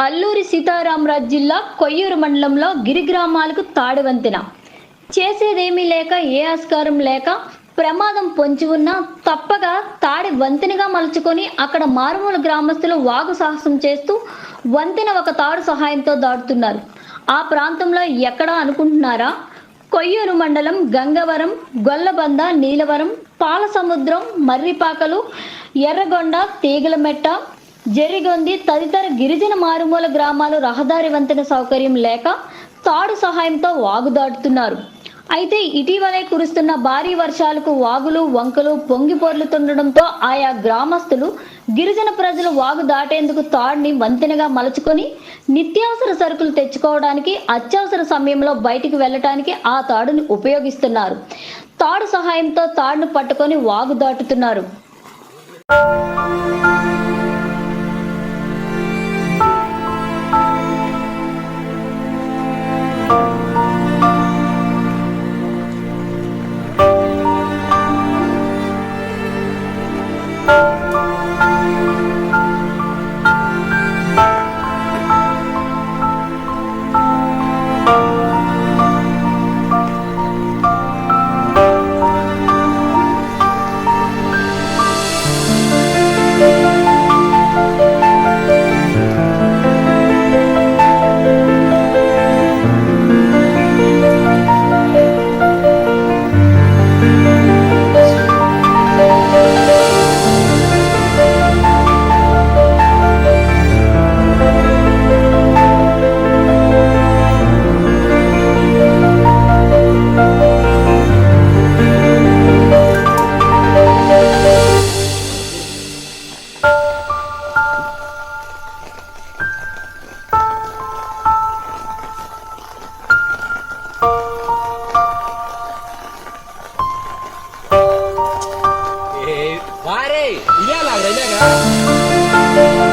అల్లూరి సీతారామరాజు జిల్లా కొయ్యూరు మండలంలో గిరి గ్రామాలకు తాడి వంతెన చేసేదేమీ లేక ఏ ఆస్కారం లేక ప్రమాదం పొంచి ఉన్నా తప్పక తాడి వంతెనగా మలుచుకొని అక్కడ మారుమూల గ్రామస్తులు వాగు సాహసం చేస్తూ వంతెన ఒక తాడు సహాయంతో దాటుతున్నారు. ఆ ప్రాంతంలో ఎక్కడా అనుకుంటున్నారా? కొయ్యూరు మండలం గంగవరం, గొల్లబంద, నీలవరం, పాలసముద్రం, మర్రిపాకలు, ఎర్రగొండ, తీగలమెట్ట, జరిగొంది తదితర గిరిజన మారుమూల గ్రామాలు రహదారి వంతెన సౌకర్యం లేక తాడు సహాయంతో వాగు దాటుతున్నారు. అయితే ఇటీవలే కురుస్తున్న భారీ వర్షాలకు వాగులు వంకలు పొంగి పొర్లుతుండడంతో ఆయా గ్రామస్తులు గిరిజన ప్రజలు వాగు దాటేందుకు తాడుని వంతెనగా మలుచుకొని నిత్యావసర సరుకులు తెచ్చుకోవడానికి, అత్యవసర సమయంలో బయటికి వెళ్ళటానికి ఆ తాడుని ఉపయోగిస్తున్నారు. తాడు సహాయంతో తాడును పట్టుకొని వాగు దాటుతున్నారు. Mare, iya lah, adanya kan?